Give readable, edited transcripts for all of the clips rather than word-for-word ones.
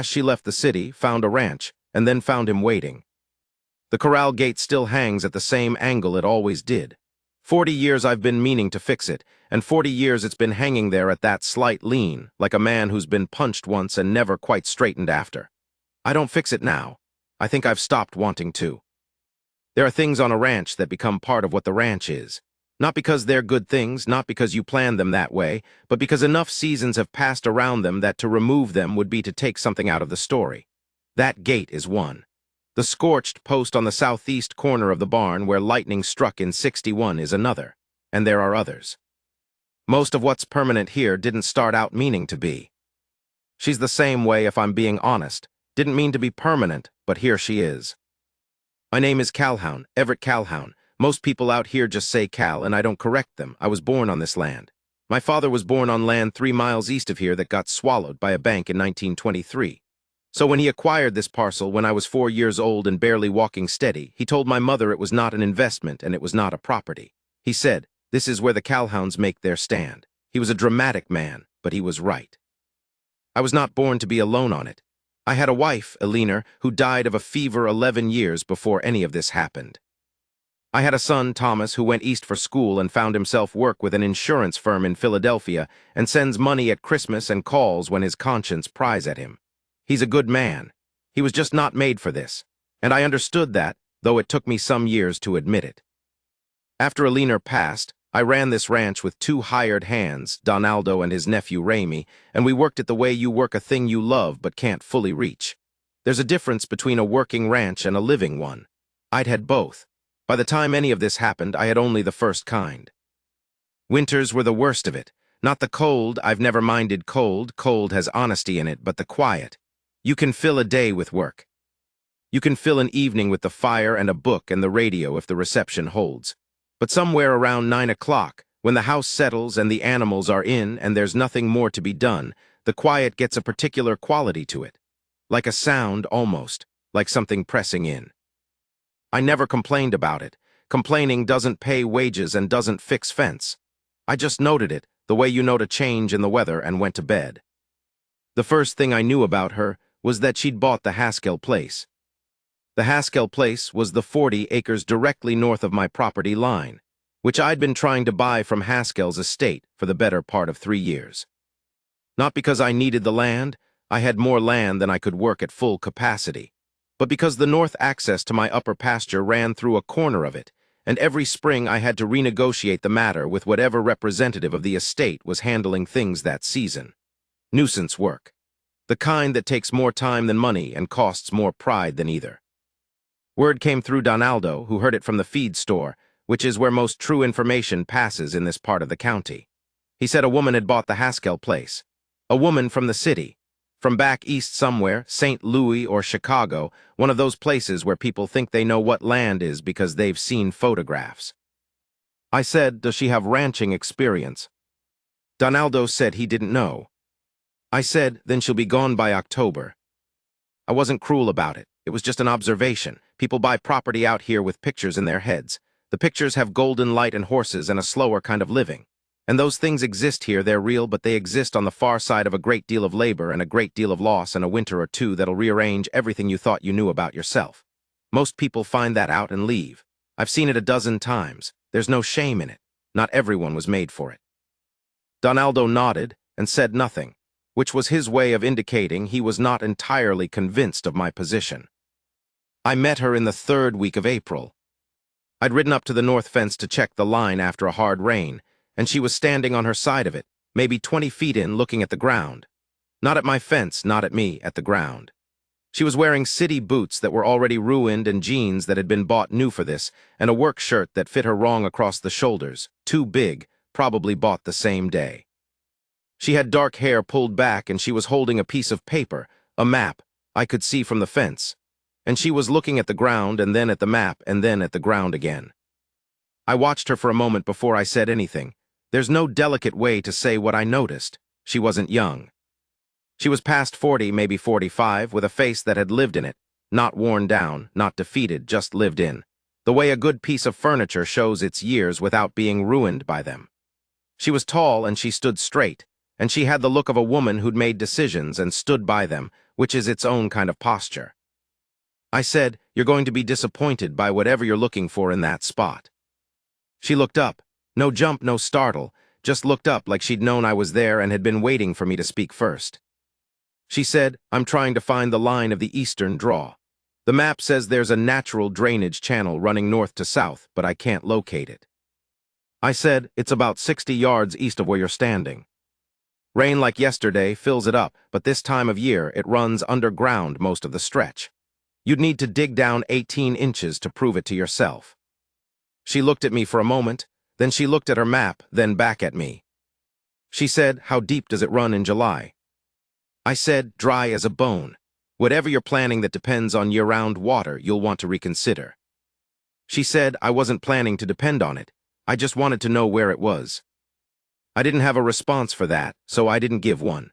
She left the city, found a ranch, and then found him waiting. The corral gate still hangs at the same angle it always did. 40 years I've been meaning to fix it, and 40 years it's been hanging there at that slight lean, like a man who's been punched once and never quite straightened after. I don't fix it now. I think I've stopped wanting to. There are things on a ranch that become part of what the ranch is. Not because they're good things, not because you planned them that way, but because enough seasons have passed around them that to remove them would be to take something out of the story. That gate is one. The scorched post on the southeast corner of the barn where lightning struck in '61 is another, and there are others. Most of what's permanent here didn't start out meaning to be. She's the same way, if I'm being honest. Didn't mean to be permanent, but here she is. My name is Calhoun, Everett Calhoun. Most people out here just say Cal, and I don't correct them. I was born on this land. My father was born on land 3 miles east of here that got swallowed by a bank in 1923. So when he acquired this parcel when I was 4 years old and barely walking steady, he told my mother it was not an investment and it was not a property. He said, "This is where the Calhouns make their stand." He was a dramatic man, but he was right. I was not born to be alone on it. I had a wife, Eleanor, who died of a fever 11 years before any of this happened. I had a son, Thomas, who went east for school and found himself work with an insurance firm in Philadelphia and sends money at Christmas and calls when his conscience pries at him. He's a good man. He was just not made for this, and I understood that, though it took me some years to admit it. After Eleanor passed, I ran this ranch with 2 hired hands, Donaldo and his nephew Ramey, and we worked it the way you work a thing you love but can't fully reach. There's a difference between a working ranch and a living one. I'd had both. By the time any of this happened, I had only the first kind. Winters were the worst of it. Not the cold, I've never minded cold. Cold has honesty in it, but the quiet. You can fill a day with work. You can fill an evening with the fire and a book and the radio if the reception holds. But somewhere around 9 o'clock, when the house settles and the animals are in and there's nothing more to be done, the quiet gets a particular quality to it. Like a sound, almost, like something pressing in. I never complained about it. Complaining doesn't pay wages and doesn't fix fence. I just noted it, the way you note a change in the weather, and went to bed. The first thing I knew about her was that she'd bought the Haskell place. The Haskell place was the 40 acres directly north of my property line, which I'd been trying to buy from Haskell's estate for the better part of 3 years. Not because I needed the land, I had more land than I could work at full capacity, but because the north access to my upper pasture ran through a corner of it, and every spring I had to renegotiate the matter with whatever representative of the estate was handling things that season. Nuisance work. The kind that takes more time than money and costs more pride than either. Word came through Donaldo, who heard it from the feed store, which is where most true information passes in this part of the county. He said a woman had bought the Haskell place. A woman from the city. From back east somewhere, St. Louis or Chicago, one of those places where people think they know what land is because they've seen photographs. I said, "Does she have ranching experience?" Donaldo said he didn't know. I said, "Then she'll be gone by October." I wasn't cruel about it. It was just an observation. People buy property out here with pictures in their heads. The pictures have golden light and horses and a slower kind of living. And those things exist here, they're real, but they exist on the far side of a great deal of labor and a great deal of loss and a winter or two that'll rearrange everything you thought you knew about yourself. Most people find that out and leave. I've seen it a dozen times. There's no shame in it. Not everyone was made for it. Donaldo nodded and said nothing, which was his way of indicating he was not entirely convinced of my position. I met her in the 3rd week of April. I'd ridden up to the north fence to check the line after a hard rain, and she was standing on her side of it, maybe 20 feet in, looking at the ground. Not at my fence, not at me, at the ground. She was wearing city boots that were already ruined and jeans that had been bought new for this, and a work shirt that fit her wrong across the shoulders, too big, probably bought the same day. She had dark hair pulled back and she was holding a piece of paper, a map, I could see from the fence. And she was looking at the ground and then at the map and then at the ground again. I watched her for a moment before I said anything. There's no delicate way to say what I noticed. She wasn't young. She was past 40, maybe 45, with a face that had lived in it, not worn down, not defeated, just lived in, the way a good piece of furniture shows its years without being ruined by them. She was tall and she stood straight, and she had the look of a woman who'd made decisions and stood by them, which is its own kind of posture. I said, "You're going to be disappointed by whatever you're looking for in that spot." She looked up. No jump, no startle, just looked up like she'd known I was there and had been waiting for me to speak first. She said, "I'm trying to find the line of the eastern draw. The map says there's a natural drainage channel running north to south, but I can't locate it." I said, "It's about 60 yards east of where you're standing. Rain like yesterday fills it up, but this time of year it runs underground most of the stretch. You'd need to dig down 18 inches to prove it to yourself." She looked at me for a moment, then she looked at her map, then back at me. She said, "How deep does it run in July?" I said, "Dry as a bone. Whatever you're planning that depends on year-round water, you'll want to reconsider." She said, "I wasn't planning to depend on it. I just wanted to know where it was." I didn't have a response for that, so I didn't give one.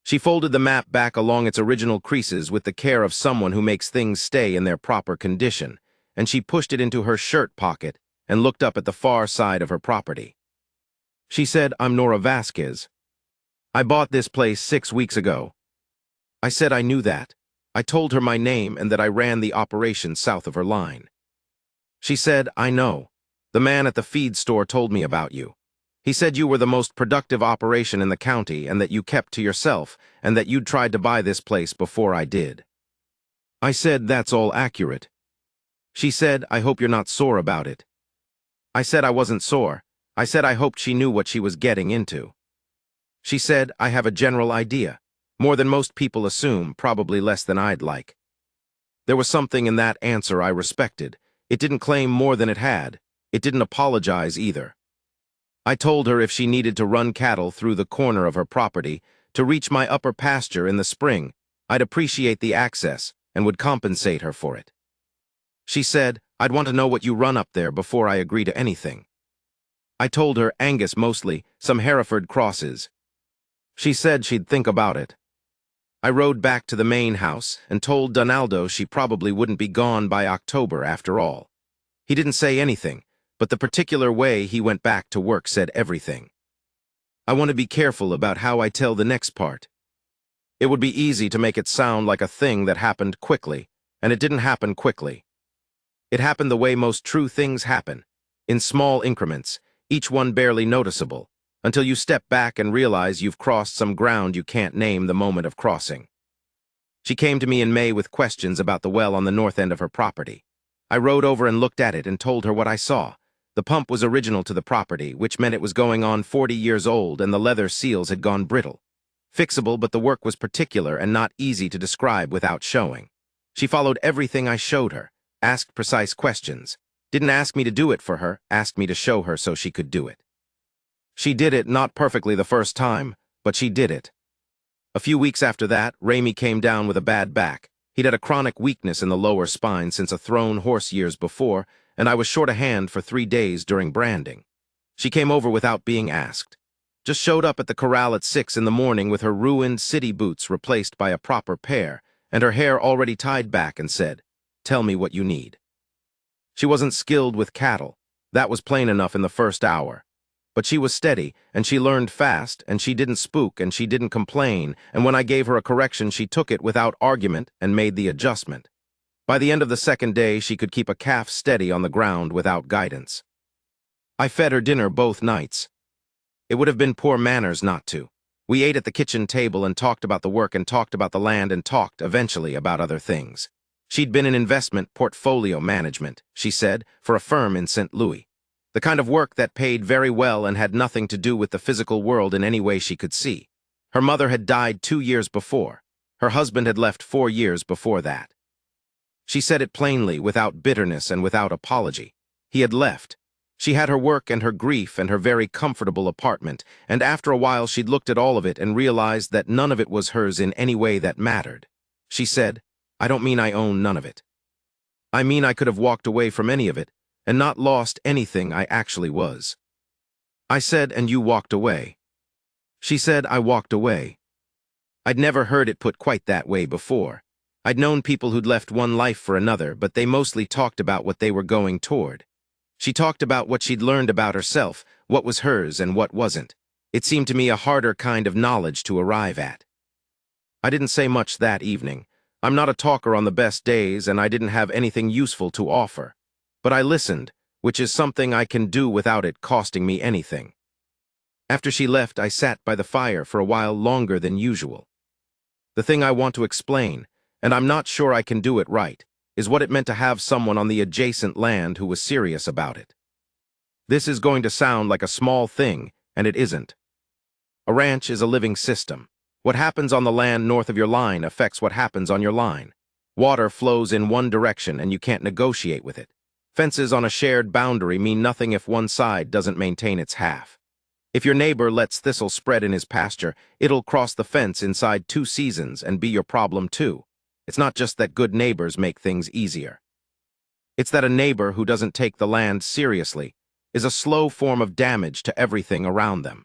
She folded the map back along its original creases with the care of someone who makes things stay in their proper condition, and she pushed it into her shirt pocket and looked up at the far side of her property. She said, "I'm Nora Vasquez. I bought this place 6 weeks ago." I said I knew that. I told her my name and that I ran the operation south of her line. She said, "I know. The man at the feed store told me about you. He said you were the most productive operation in the county and that you kept to yourself and that you'd tried to buy this place before I did." I said, "That's all accurate." She said, "I hope you're not sore about it." I said I wasn't sore. I said I hoped she knew what she was getting into. She said, "I have a general idea. More than most people assume, probably less than I'd like." There was something in that answer I respected. It didn't claim more than it had. It didn't apologize either. I told her if she needed to run cattle through the corner of her property to reach my upper pasture in the spring, I'd appreciate the access and would compensate her for it. She said, "I'd want to know what you run up there before I agree to anything." I told her Angus mostly, some Hereford crosses. She said she'd think about it. I rode back to the main house and told Donaldo she probably wouldn't be gone by October after all. He didn't say anything, but the particular way he went back to work said everything. I want to be careful about how I tell the next part. It would be easy to make it sound like a thing that happened quickly, and it didn't happen quickly. It happened the way most true things happen, in small increments, each one barely noticeable, until you step back and realize you've crossed some ground you can't name the moment of crossing. She came to me in May with questions about the well on the north end of her property. I rode over and looked at it and told her what I saw. The pump was original to the property, which meant it was going on 40 years old and the leather seals had gone brittle. Fixable, but the work was particular and not easy to describe without showing. She followed everything I showed her, asked precise questions. Didn't ask me to do it for her, asked me to show her so she could do it. She did it not perfectly the first time, but she did it. A few weeks after that, Ramey came down with a bad back. He'd had a chronic weakness in the lower spine since a thrown horse years before, and I was short a hand for 3 days during branding. She came over without being asked. Just showed up at the corral at 6 in the morning with her ruined city boots replaced by a proper pair, and her hair already tied back and said, "Tell me what you need." She wasn't skilled with cattle. That was plain enough in the first hour. But she was steady, and she learned fast, and she didn't spook, and she didn't complain, and when I gave her a correction, she took it without argument and made the adjustment. By the end of the second day, she could keep a calf steady on the ground without guidance. I fed her dinner both nights. It would have been poor manners not to. We ate at the kitchen table and talked about the work and talked about the land and talked, eventually, about other things. She'd been in investment portfolio management, she said, for a firm in St. Louis. The kind of work that paid very well and had nothing to do with the physical world in any way she could see. Her mother had died 2 years before. Her husband had left 4 years before that. She said it plainly, without bitterness and without apology. He had left. She had her work and her grief and her very comfortable apartment, and after a while she'd looked at all of it and realized that none of it was hers in any way that mattered. She said, "I don't mean I own none of it. I mean I could have walked away from any of it and not lost anything I actually was." I said, "And you walked away?" She said, "I walked away." I'd never heard it put quite that way before. I'd known people who'd left one life for another, but they mostly talked about what they were going toward. She talked about what she'd learned about herself, what was hers and what wasn't. It seemed to me a harder kind of knowledge to arrive at. I didn't say much that evening. I'm not a talker on the best days, and I didn't have anything useful to offer. But I listened, which is something I can do without it costing me anything. After she left, I sat by the fire for a while longer than usual. The thing I want to explain, and I'm not sure I can do it right, is what it meant to have someone on the adjacent land who was serious about it. This is going to sound like a small thing, and it isn't. A ranch is a living system. What happens on the land north of your line affects what happens on your line. Water flows in one direction and you can't negotiate with it. Fences on a shared boundary mean nothing if one side doesn't maintain its half. If your neighbor lets thistle spread in his pasture, it'll cross the fence inside 2 seasons and be your problem too. It's not just that good neighbors make things easier. It's that a neighbor who doesn't take the land seriously is a slow form of damage to everything around them.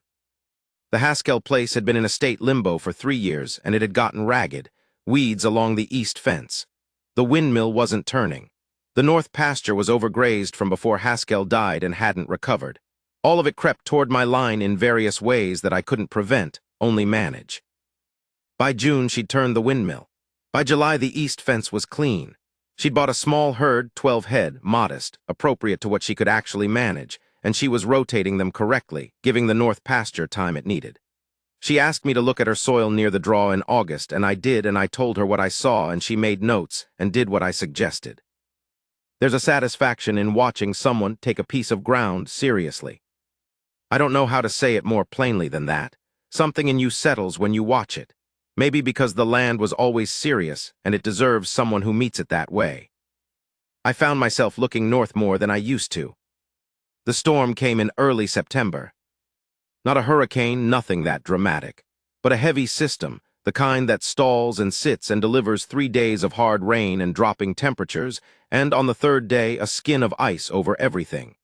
The Haskell place had been in a state limbo for 3 years, and it had gotten ragged, weeds along the east fence. The windmill wasn't turning. The north pasture was overgrazed from before Haskell died and hadn't recovered. All of it crept toward my line in various ways that I couldn't prevent, only manage. By June, she'd turned the windmill. By July, the east fence was clean. She'd bought a small herd, 12 head, modest, appropriate to what she could actually manage, and she was rotating them correctly, giving the north pasture time it needed. She asked me to look at her soil near the draw in August, and I did, and I told her what I saw, and she made notes and did what I suggested. There's a satisfaction in watching someone take a piece of ground seriously. I don't know how to say it more plainly than that. Something in you settles when you watch it. Maybe because the land was always serious, and it deserves someone who meets it that way. I found myself looking north more than I used to. The storm came in early September. Not a hurricane, nothing that dramatic, but a heavy system, the kind that stalls and sits and delivers 3 days of hard rain and dropping temperatures, and on the 3rd day a skin of ice over everything.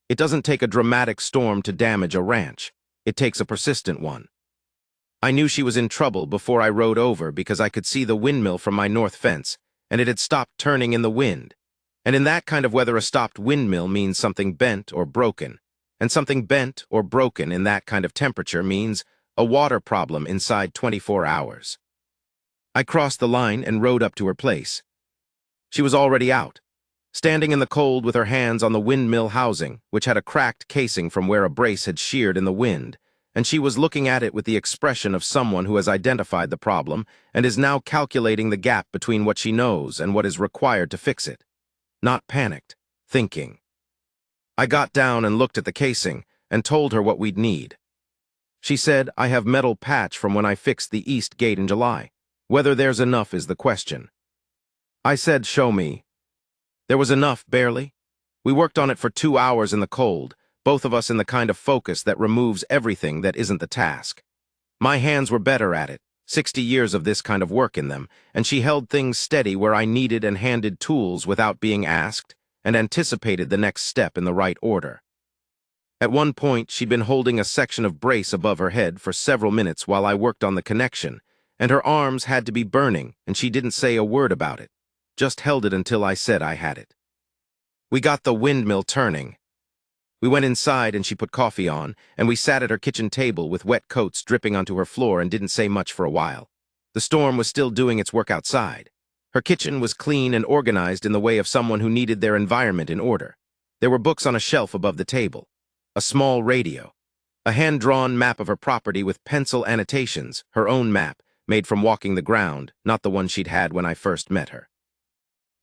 It doesn't take a dramatic storm to damage a ranch. It takes a persistent one. I knew she was in trouble before I rode over because I could see the windmill from my north fence, and it had stopped turning in the wind. And in that kind of weather, a stopped windmill means something bent or broken. And something bent or broken in that kind of temperature means a water problem inside 24 hours. I crossed the line and rode up to her place. She was already out, standing in the cold with her hands on the windmill housing, which had a cracked casing from where a brace had sheared in the wind, and she was looking at it with the expression of someone who has identified the problem and is now calculating the gap between what she knows and what is required to fix it. Not panicked, thinking. I got down and looked at the casing and told her what we'd need. She said, I have metal patch from when I fixed the east gate in July. Whether there's enough is the question. I said, show me. There was enough, barely. We worked on it for 2 hours in the cold, both of us in the kind of focus that removes everything that isn't the task. My hands were better at it, 60 years of this kind of work in them, and she held things steady where I needed and handed tools without being asked, and anticipated the next step in the right order. At one point, she'd been holding a section of brace above her head for several minutes while I worked on the connection, and her arms had to be burning, and she didn't say a word about it, just held it until I said I had it. We got the windmill turning. We went inside and she put coffee on, and we sat at her kitchen table with wet coats dripping onto her floor and didn't say much for a while. The storm was still doing its work outside. Her kitchen was clean and organized in the way of someone who needed their environment in order. There were books on a shelf above the table, a small radio, a hand-drawn map of her property with pencil annotations, her own map, made from walking the ground, not the one she'd had when I first met her.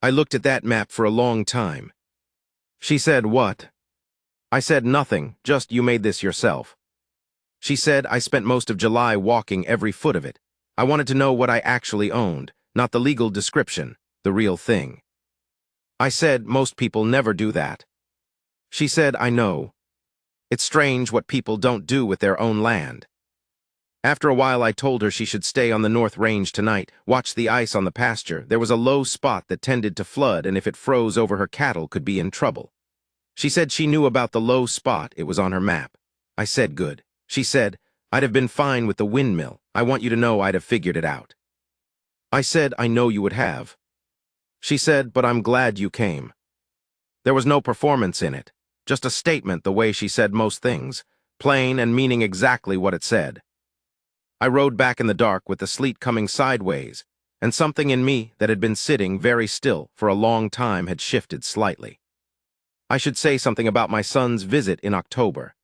I looked at that map for a long time. She said, what? I said, nothing, just you made this yourself. She said, I spent most of July walking every foot of it. I wanted to know what I actually owned, not the legal description, the real thing. I said, most people never do that. She said, I know. It's strange what people don't do with their own land. After a while, I told her she should stay on the North Range tonight, watch the ice on the pasture. There was a low spot that tended to flood, and if it froze over her cattle, could be in trouble. She said she knew about the low spot. It was on her map. I said, good. She said, I'd have been fine with the windmill. I want you to know I'd have figured it out. I said, I know you would have. She said, but I'm glad you came. There was no performance in it, just a statement the way she said most things, plain and meaning exactly what it said. I rode back in the dark with the sleet coming sideways, and something in me that had been sitting very still for a long time had shifted slightly. I should say something about my son's visit in October.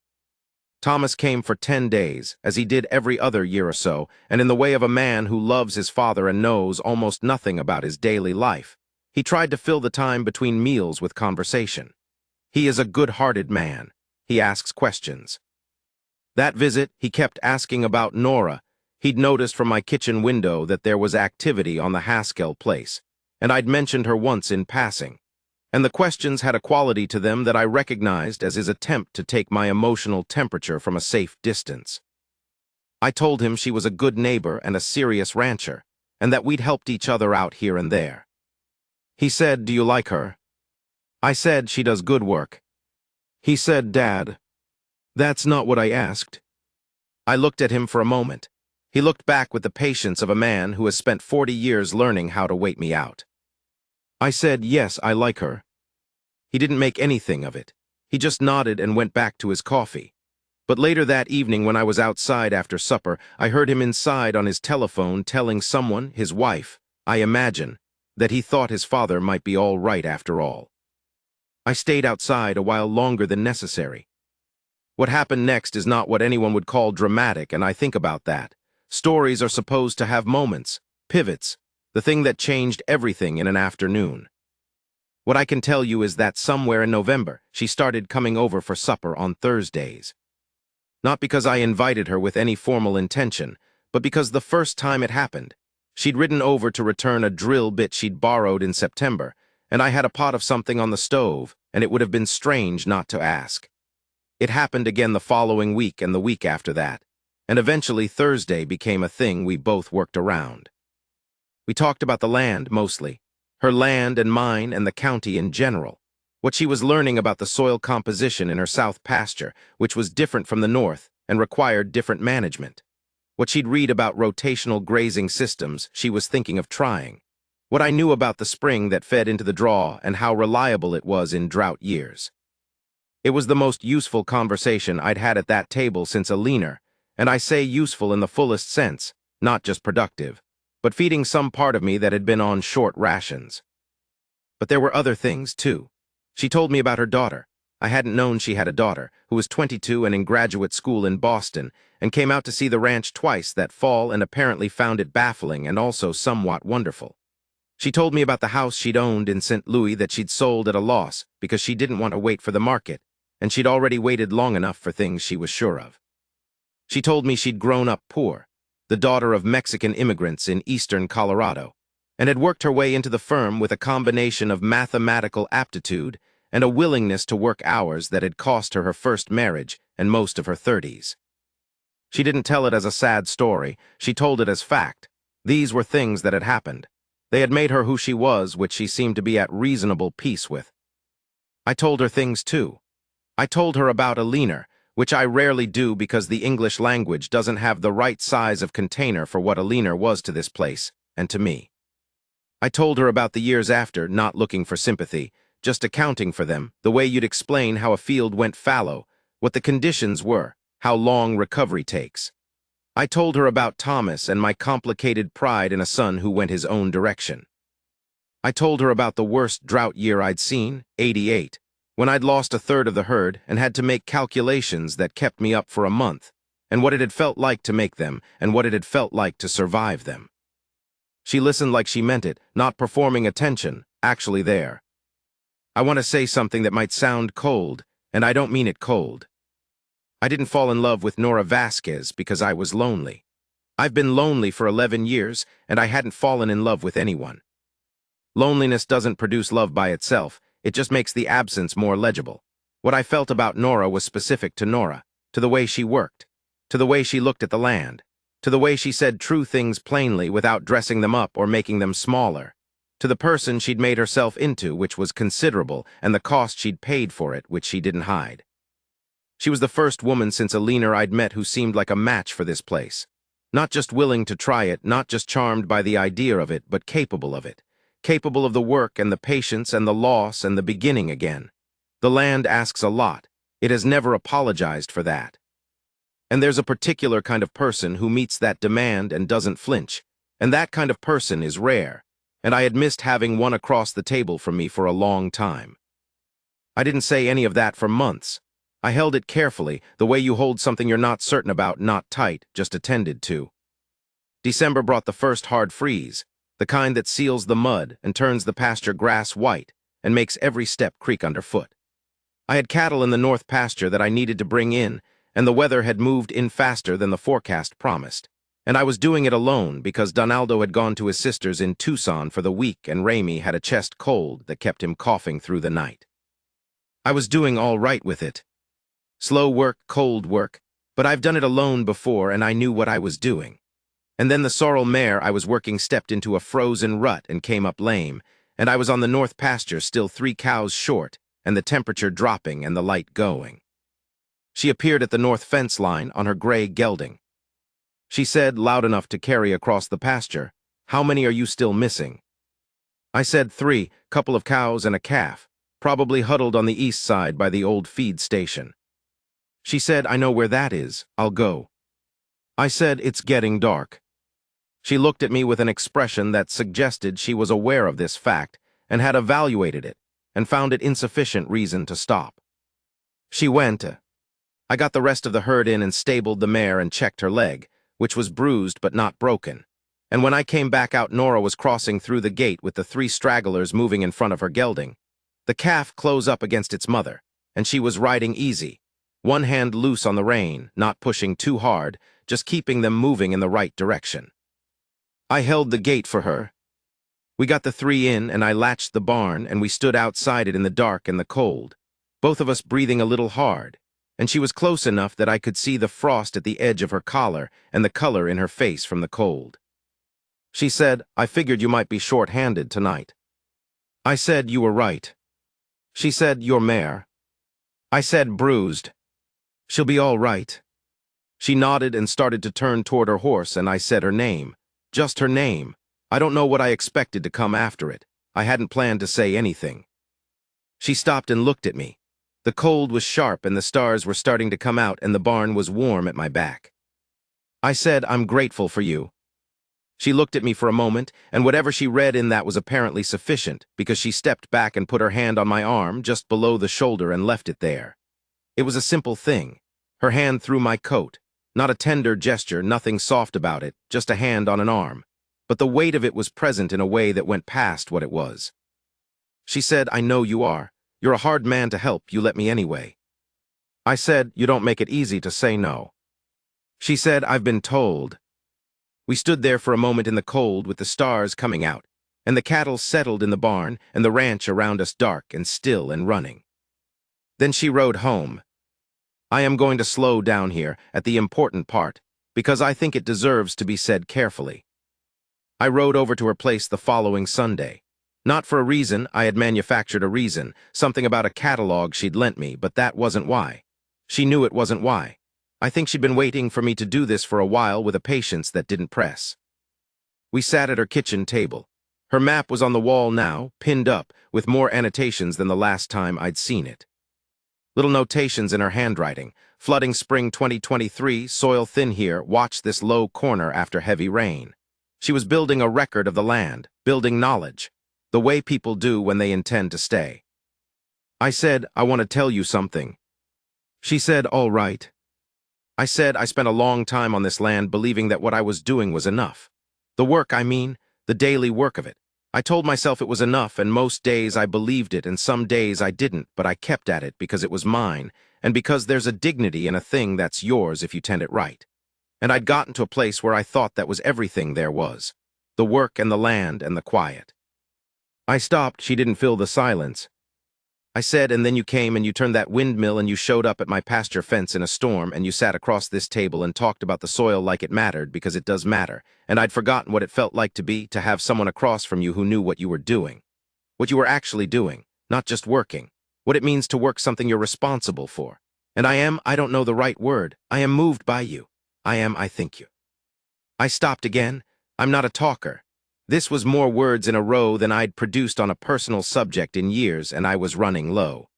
Thomas came for 10 days, as he did every other year or so, and in the way of a man who loves his father and knows almost nothing about his daily life, he tried to fill the time between meals with conversation. He is a good-hearted man. He asks questions. That visit, he kept asking about Nora. He'd noticed from my kitchen window that there was activity on the Haskell place, and I'd mentioned her once in passing. And the questions had a quality to them that I recognized as his attempt to take my emotional temperature from a safe distance. I told him she was a good neighbor and a serious rancher, and that we'd helped each other out here and there. He said, "Do you like her?" I said, "She does good work." He said, "Dad, that's not what I asked." I looked at him for a moment. He looked back with the patience of a man who has spent 40 years learning how to wait me out. I said, "Yes, I like her." He didn't make anything of it. He just nodded and went back to his coffee. But later that evening when I was outside after supper, I heard him inside on his telephone telling someone, his wife, I imagine, that he thought his father might be all right after all. I stayed outside a while longer than necessary. What happened next is not what anyone would call dramatic, and I think about that. Stories are supposed to have moments, pivots, the thing that changed everything in an afternoon. What I can tell you is that somewhere in November, she started coming over for supper on Thursdays. Not because I invited her with any formal intention, but because the first time it happened, she'd ridden over to return a drill bit she'd borrowed in September, and I had a pot of something on the stove, and it would have been strange not to ask. It happened again the following week and the week after that, and eventually Thursday became a thing we both worked around. We talked about the land, mostly. Her land and mine and the county in general. What she was learning about the soil composition in her south pasture, which was different from the north and required different management. What she'd read about rotational grazing systems she was thinking of trying. What I knew about the spring that fed into the draw and how reliable it was in drought years. It was the most useful conversation I'd had at that table since a leaner, and I say useful in the fullest sense, not just productive, but feeding some part of me that had been on short rations. But there were other things, too. She told me about her daughter. I hadn't known she had a daughter, who was 22 and in graduate school in Boston, and came out to see the ranch twice that fall and apparently found it baffling and also somewhat wonderful. She told me about the house she'd owned in St. Louis that she'd sold at a loss because she didn't want to wait for the market, and she'd already waited long enough for things she was sure of. She told me she'd grown up poor, the daughter of Mexican immigrants in eastern Colorado, and had worked her way into the firm with a combination of mathematical aptitude and a willingness to work hours that had cost her her first marriage and most of her 30s. She didn't tell it as a sad story, she told it as fact. These were things that had happened. They had made her who she was, which she seemed to be at reasonable peace with. I told her things too. I told her about a leaner, which I rarely do because the English language doesn't have the right size of container for what a leaner was to this place, and to me. I told her about the years after, not looking for sympathy, just accounting for them, the way you'd explain how a field went fallow, what the conditions were, how long recovery takes. I told her about Thomas and my complicated pride in a son who went his own direction. I told her about the worst drought year I'd seen, '88, when I'd lost a third of the herd and had to make calculations that kept me up for a month, and what it had felt like to make them, and what it had felt like to survive them. She listened like she meant it, not performing attention, actually there. I want to say something that might sound cold, and I don't mean it cold. I didn't fall in love with Nora Vasquez because I was lonely. I've been lonely for 11 years, and I hadn't fallen in love with anyone. Loneliness doesn't produce love by itself, it just makes the absence more legible. What I felt about Nora was specific to Nora, to the way she worked, to the way she looked at the land, to the way she said true things plainly without dressing them up or making them smaller, to the person she'd made herself into, which was considerable, and the cost she'd paid for it, which she didn't hide. She was the first woman since a leaner I'd met who seemed like a match for this place. Not just willing to try it, not just charmed by the idea of it, but capable of it. Capable of the work and the patience and the loss and the beginning again. The land asks a lot. It has never apologized for that. And there's a particular kind of person who meets that demand and doesn't flinch. And that kind of person is rare. And I had missed having one across the table from me for a long time. I didn't say any of that for months. I held it carefully, the way you hold something you're not certain about, not tight, just attended to. December brought the first hard freeze, the kind that seals the mud and turns the pasture grass white and makes every step creak underfoot. I had cattle in the north pasture that I needed to bring in, and the weather had moved in faster than the forecast promised. And I was doing it alone because Donaldo had gone to his sister's in Tucson for the week and Raimi had a chest cold that kept him coughing through the night. I was doing all right with it. Slow work, cold work, but I've done it alone before and I knew what I was doing. And then the sorrel mare I was working stepped into a frozen rut and came up lame, and I was on the north pasture still 3 cows short, and the temperature dropping and the light going. She appeared at the north fence line on her gray gelding. She said, loud enough to carry across the pasture, "How many are you still missing?" I said 3, couple of cows and a calf, probably huddled on the east side by the old feed station. She said, "I know where that is, I'll go." I said, "It's getting dark." She looked at me with an expression that suggested she was aware of this fact and had evaluated it and found it insufficient reason to stop. She went. I got the rest of the herd in and stabled the mare and checked her leg, which was bruised but not broken. And when I came back out, Nora was crossing through the gate with the 3 stragglers moving in front of her gelding. The calf close up against its mother, and she was riding easy, one hand loose on the rein, not pushing too hard, just keeping them moving in the right direction. I held the gate for her. We got the 3 in, and I latched the barn, and we stood outside it in the dark and the cold, both of us breathing a little hard, and she was close enough that I could see the frost at the edge of her collar and the color in her face from the cold. She said, "I figured you might be short-handed tonight." I said, "You were right." She said, "Your mare." I said, "Bruised. She'll be all right." She nodded and started to turn toward her horse, and I said her name. Just her name. I don't know what I expected to come after it. I hadn't planned to say anything. She stopped and looked at me. The cold was sharp and the stars were starting to come out and the barn was warm at my back. I said, "I'm grateful for you." She looked at me for a moment, and whatever she read in that was apparently sufficient, because she stepped back and put her hand on my arm just below the shoulder and left it there. It was a simple thing. Her hand through my coat. Not a tender gesture, nothing soft about it, just a hand on an arm. But the weight of it was present in a way that went past what it was. She said, "I know you are. You're a hard man to help, you let me anyway." I said, "You don't make it easy to say no." She said, "I've been told." We stood there for a moment in the cold with the stars coming out, and the cattle settled in the barn, and the ranch around us dark and still and running. Then she rode home. I am going to slow down here at the important part, because I think it deserves to be said carefully. I rode over to her place the following Sunday. Not for a reason, I had manufactured a reason, something about a catalog she'd lent me, but that wasn't why. She knew it wasn't why. I think she'd been waiting for me to do this for a while with a patience that didn't press. We sat at her kitchen table. Her map was on the wall now, pinned up, with more annotations than the last time I'd seen it. Little notations in her handwriting. Flooding spring 2023, soil thin here, watch this low corner after heavy rain. She was building a record of the land, building knowledge, the way people do when they intend to stay. I said, "I want to tell you something." She said, "All right." I said, "I spent a long time on this land believing that what I was doing was enough. The work, I mean, the daily work of it. I told myself it was enough, and most days I believed it, and some days I didn't, but I kept at it because it was mine, and because there's a dignity in a thing that's yours if you tend it right. And I'd gotten to a place where I thought that was everything there was, the work and the land and the quiet." I stopped. She didn't fill the silence. I said, "And then you came and you turned that windmill and you showed up at my pasture fence in a storm and you sat across this table and talked about the soil like it mattered, because it does matter, and I'd forgotten what it felt like to have someone across from you who knew what you were doing. What you were actually doing, not just working. What it means to work something you're responsible for. And I don't know the right word. I am moved by you. I think you." I stopped again. I'm not a talker. This was more words in a row than I'd produced on a personal subject in years, and I was running low.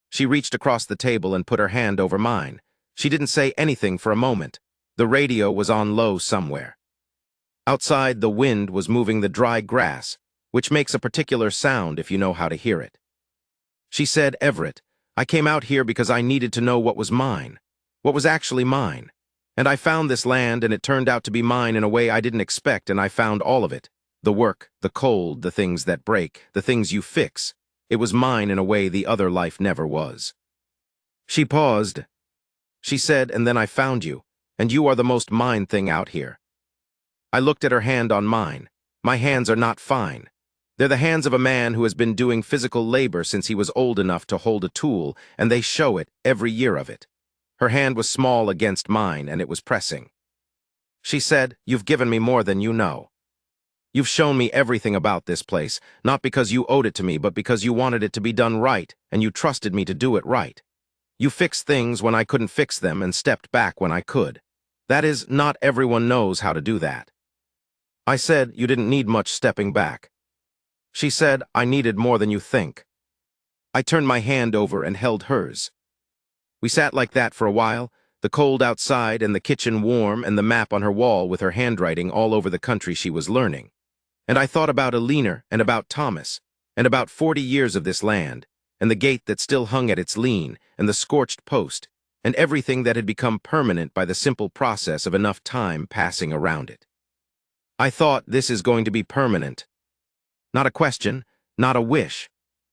She reached across the table and put her hand over mine, She didn't say anything for a moment. The radio was on low somewhere. Outside, the wind was moving the dry grass, which makes a particular sound if you know how to hear it. She said, "Everett, I came out here because I needed to know what was mine, what was actually mine. And I found this land, and it turned out to be mine in a way I didn't expect, and I found all of it. The work, the cold, the things that break, the things you fix. It was mine in a way the other life never was." She paused. She said, "And then I found you, and you are the most mine thing out here." I looked at her hand on mine. My hands are not fine. They're the hands of a man who has been doing physical labor since he was old enough to hold a tool, and they show it, every year of it. Her hand was small against mine, and it was pressing. She said, "You've given me more than you know. You've shown me everything about this place, not because you owed it to me, but because you wanted it to be done right, and you trusted me to do it right. You fixed things when I couldn't fix them and stepped back when I could. That is, not everyone knows how to do that." I said, "You didn't need much stepping back." She said, "I needed more than you think." I turned my hand over and held hers. We sat like that for a while, the cold outside and the kitchen warm and the map on her wall with her handwriting all over the country she was learning. And I thought about Alina and about Thomas, and about 40 years of this land, and the gate that still hung at its lean, and the scorched post, and everything that had become permanent by the simple process of enough time passing around it. I thought, this is going to be permanent. Not a question, not a wish.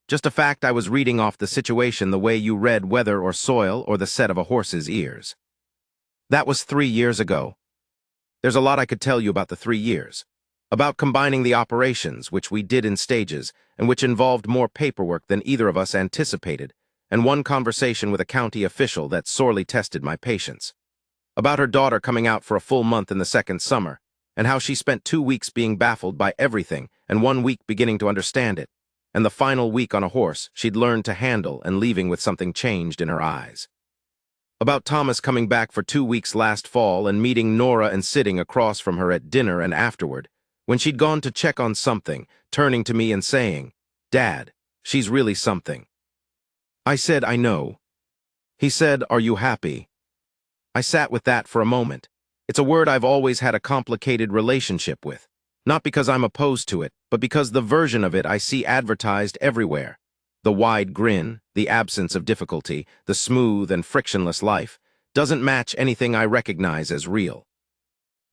Just a fact I was reading off the situation the way you read weather or soil or the set of a horse's ears. That was 3 years ago. There's a lot I could tell you about the 3 years. About combining the operations, which we did in stages, and which involved more paperwork than either of us anticipated, and one conversation with a county official that sorely tested my patience. About her daughter coming out for a full month in the second summer, and how she spent 2 weeks being baffled by everything and 1 week beginning to understand it, and the final week on a horse she'd learned to handle and leaving with something changed in her eyes. About Thomas coming back for 2 weeks last fall and meeting Nora and sitting across from her at dinner and afterward, when she'd gone to check on something, turning to me and saying, "Dad, she's really something." I said, "I know." He said, "Are you happy?" I sat with that for a moment. It's a word I've always had a complicated relationship with. Not because I'm opposed to it, but because the version of it I see advertised everywhere. The wide grin, the absence of difficulty, the smooth and frictionless life, doesn't match anything I recognize as real.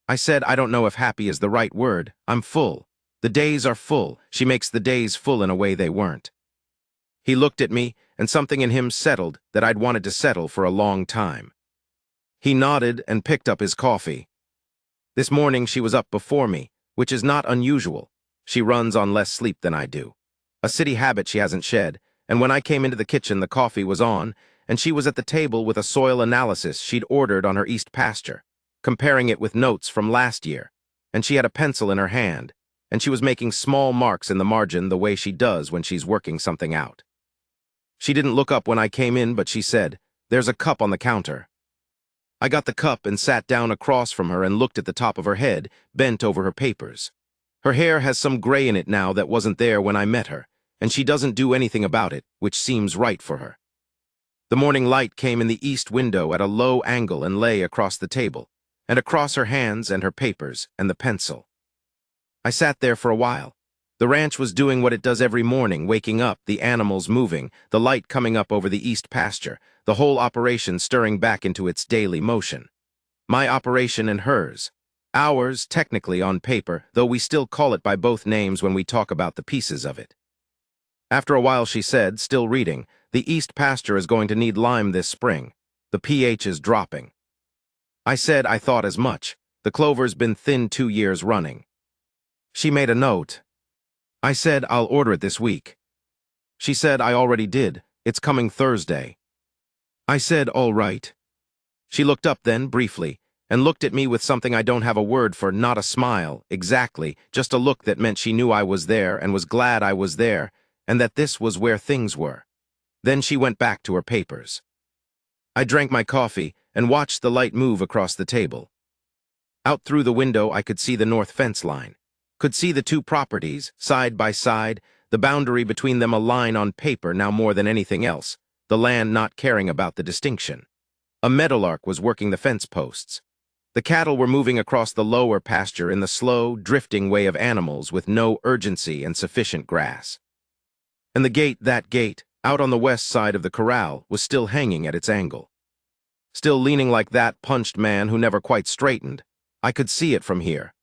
I said, "I don't know if happy is the right word. I'm full. The days are full. She makes the days full in a way they weren't." He looked at me, and something in him settled that I'd wanted to settle for a long time. He nodded and picked up his coffee. This morning she was up before me, which is not unusual. She runs on less sleep than I do. A city habit she hasn't shed, and when I came into the kitchen the coffee was on, and she was at the table with a soil analysis she'd ordered on her east pasture, comparing it with notes from last year, and she had a pencil in her hand, and she was making small marks in the margin the way she does when she's working something out. She didn't look up when I came in, but she said, "There's a cup on the counter." I got the cup and sat down across from her and looked at the top of her head, bent over her papers. Her hair has some gray in it now that wasn't there when I met her, and she doesn't do anything about it, which seems right for her. The morning light came in the east window at a low angle and lay across the table, and across her hands and her papers and the pencil. I sat there for a while. The ranch was doing what it does every morning, waking up, the animals moving, the light coming up over the east pasture, the whole operation stirring back into its daily motion. My operation and hers. Ours, technically on paper, though we still call it by both names when we talk about the pieces of it. After a while she said, still reading, "The east pasture is going to need lime this spring. The pH is dropping." I said, "I thought as much. The clover's been thin 2 years running." She made a note. I said, "I'll order it this week." She said, "I already did. It's coming Thursday." I said, "All right." She looked up then, briefly, and looked at me with something I don't have a word for, not a smile, exactly, just a look that meant she knew I was there and was glad I was there, and that this was where things were. Then she went back to her papers. I drank my coffee and watched the light move across the table. Out through the window I could see the north fence line. Could see the two properties, side by side, the boundary between them a line on paper now more than anything else, the land not caring about the distinction. A meadowlark was working the fence posts. The cattle were moving across the lower pasture in the slow, drifting way of animals with no urgency and sufficient grass. And that gate, out on the west side of the corral, was still hanging at its angle. Still leaning like that punched man who never quite straightened. I could see it from here.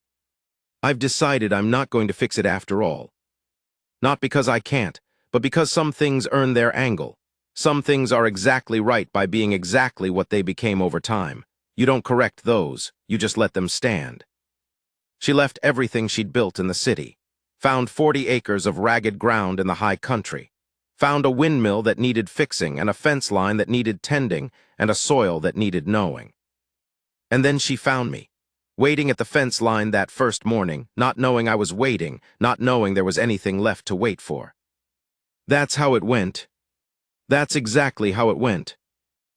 I've decided I'm not going to fix it after all. Not because I can't, but because some things earn their angle. Some things are exactly right by being exactly what they became over time. You don't correct those, you just let them stand. She left everything she'd built in the city, found 40 acres of ragged ground in the high country, found a windmill that needed fixing and a fence line that needed tending and a soil that needed knowing. And then she found me, waiting at the fence line that first morning, not knowing I was waiting, not knowing there was anything left to wait for. That's how it went. That's exactly how it went.